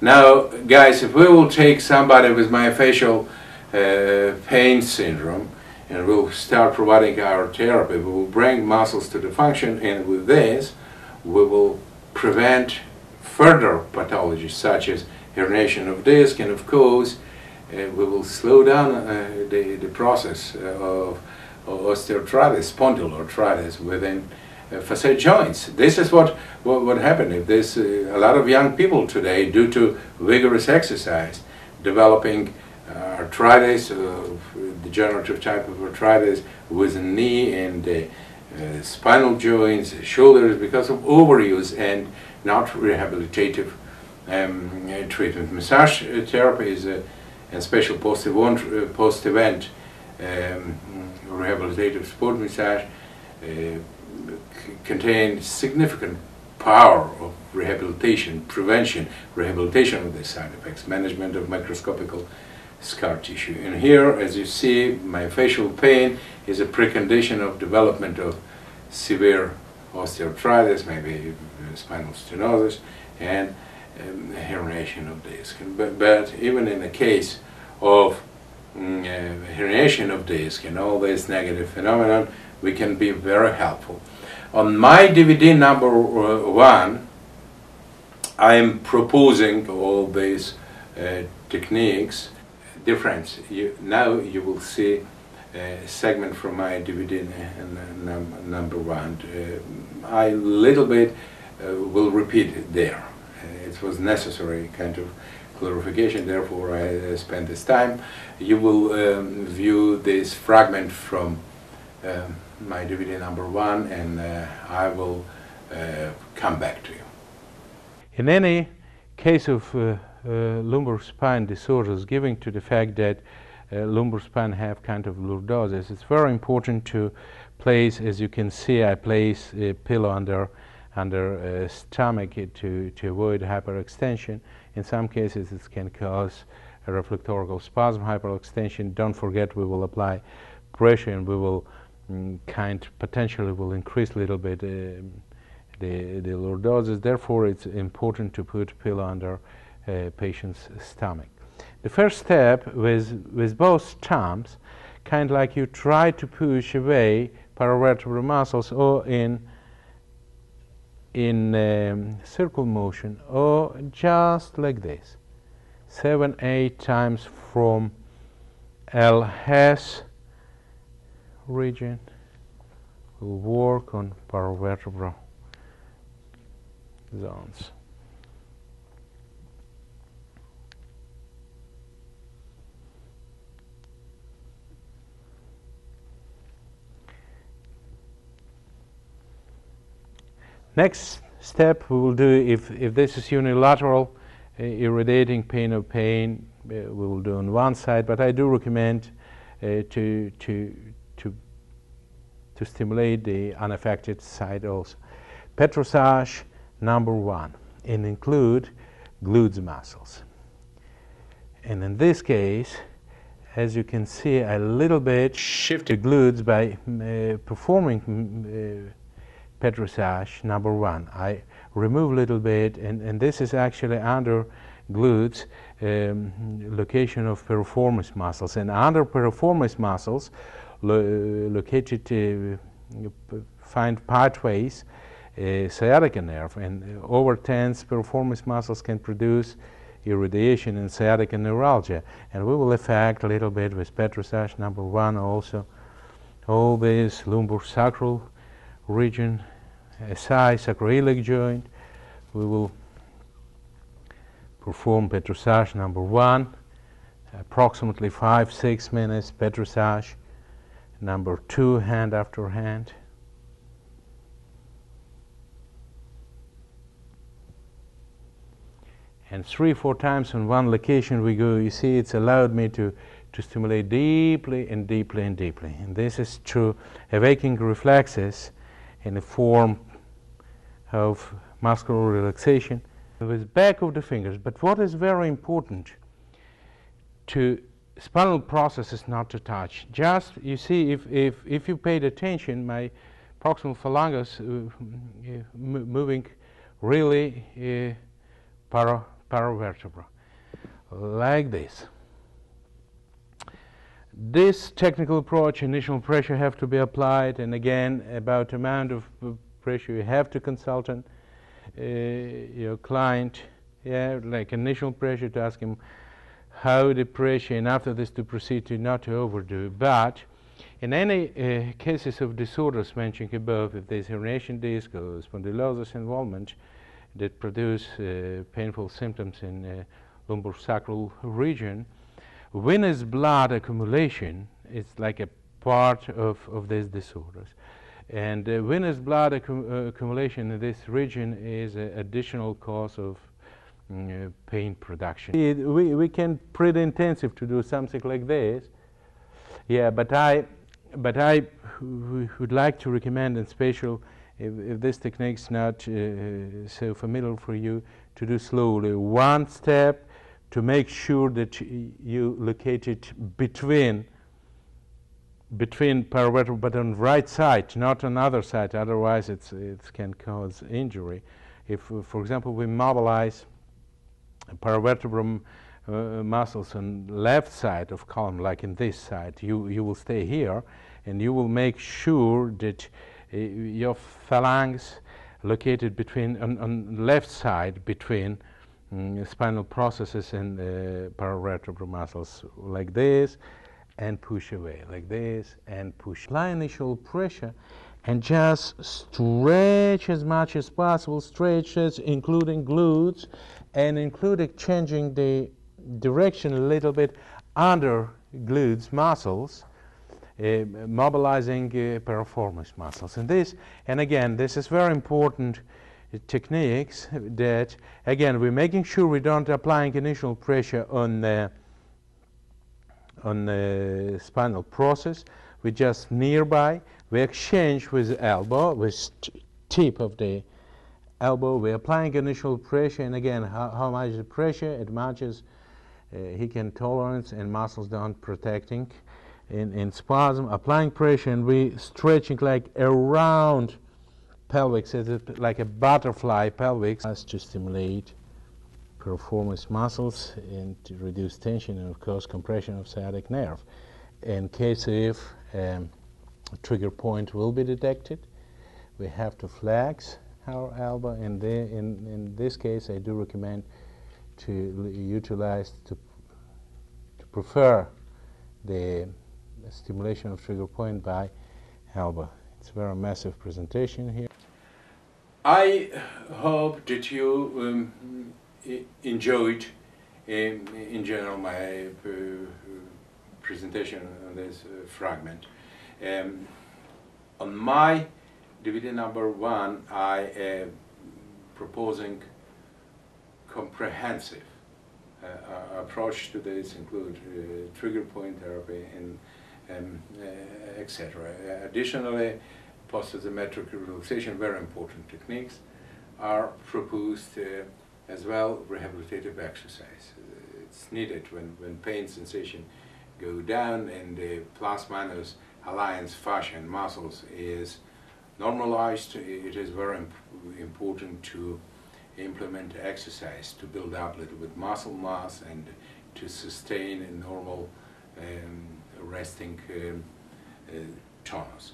Now, guys, if we will take somebody with myofascial pain syndrome and we'll start providing our therapy, we will bring muscles to the function, and with this we will prevent further pathologies such as herniation of disc, and of course we will slow down the process of osteoarthritis, spondyloarthritis within facet joints. This is what happened if there's a lot of young people today, due to vigorous exercise, developing arthritis, degenerative type of arthritis with the knee and the spinal joints, shoulders, because of overuse and not rehabilitative treatment. Massage therapy is and special post-event rehabilitative sport massage contain significant power of rehabilitation, prevention, rehabilitation of the side effects, management of microscopical scar tissue. And here, as you see, myofascial pain is a precondition of development of severe osteoarthritis, maybe spinal stenosis, and herniation of disc. But even in the case of herniation of disc and all this negative phenomenon, we can be very helpful. On my DVD number 1, I am proposing all these techniques. Difference. Now you will see a segment from my DVD number 1. I little bit will repeat it there. It was necessary kind of clarification, therefore I spent this time. You will view this fragment from my DVD number 1, and I will come back to you. In any case of lumbar spine disorders, given to the fact that lumbar spine have kind of lordosis, it's very important to place, as you can see, I place a pillow under stomach to avoid hyperextension. In some cases it can cause a reflectorical spasm, hyperextension. Don't forget, we will apply pressure, and we will potentially will increase a little bit the lordosis. Therefore it's important to put pillow under patient's stomach. The first step with both thumbs, kind of like you try to push away paravertebral muscles, or in circle motion, or just like this, 7-8 times from LS region. We'll work on paravertebral zones. Next step we will do, if this is unilateral irradiating pain or pain, we will do on one side, but I do recommend to stimulate the unaffected side also. Petrosage number 1, and include glutes muscles. And in this case, as you can see, I little bit shift the glutes by performing petrosage number 1. I remove a little bit, and this is actually under glutes, location of piriformis muscles, and under piriformis muscles located find pathways sciatica nerve, and overtense piriformis muscles can produce irradiation and sciatica neuralgia, and we will affect a little bit with petrosage number 1 also all this lumbar sacral region, SI, sacroiliac joint. We will perform petrosage number 1, approximately 5-6 minutes. Petrosage number 2, hand after hand. And 3-4 times on one location we go. You see, it's allowed me to stimulate deeply and deeply and deeply. And this is through awakening reflexes in the form of muscular relaxation with back of the fingers. But what is very important, to spinal process is not to touch. Just, you see, if you paid attention, my proximal phalanges moving really paravertebra, like this. This technical approach, initial pressure have to be applied, and again, about amount of pressure you have to consult your client, yeah, like initial pressure to ask him how the pressure, and after this to proceed to not to overdo. But in any cases of disorders mentioned above, if there's herniation disc or spondylosis involvement that produce painful symptoms in lumbosacral region, venous blood accumulation is like a part of these disorders. And venous blood accumulation in this region is an additional cause of pain production. We can pretty intensive to do something like this. Yeah, but I would like to recommend, in special, if this technique's not so familiar for you, to do slowly. One step to make sure that you locate it between paravertebra, but on the right side, not on the other side, otherwise it can cause injury. If, for example, we mobilize paravertebral muscles on the left side of column, like in this side, you will stay here, and you will make sure that your phalanx located between, on the left side, between spinal processes and paravertebral muscles, like this, and push away, like this, and push. Apply initial pressure and just stretch as much as possible, stretches including glutes, and including changing the direction a little bit under glutes muscles, mobilizing piriformis muscles. And again, this is very important techniques that, again, we're making sure we don't applying initial pressure on the spinal process. We just nearby. We exchange with the elbow, with tip of the elbow. We're applying initial pressure, and again, how much the pressure, it matches he can tolerance, and muscles don't protecting in spasm. Applying pressure, and we stretching like around pelvic, so it's like a butterfly pelvic, to stimulate piriformis muscles and to reduce tension and of course compression of sciatic nerve. In case if a trigger point will be detected, we have to flex our elbow, and in this case I do recommend to utilize, to prefer the stimulation of trigger point by elbow. It's a very massive presentation here. I hope that you enjoyed in general my presentation on this fragment. On my DVD number 1, I proposing comprehensive approach to this, include trigger point therapy and etc. Additionally, post-symmetric relaxation, very important techniques, are proposed as well. Rehabilitative exercise. It's needed when pain sensation go down and the plus-minus alliance fascia and muscles is normalized. It is very important to implement exercise to build up a little bit muscle mass and to sustain a normal resting tonus.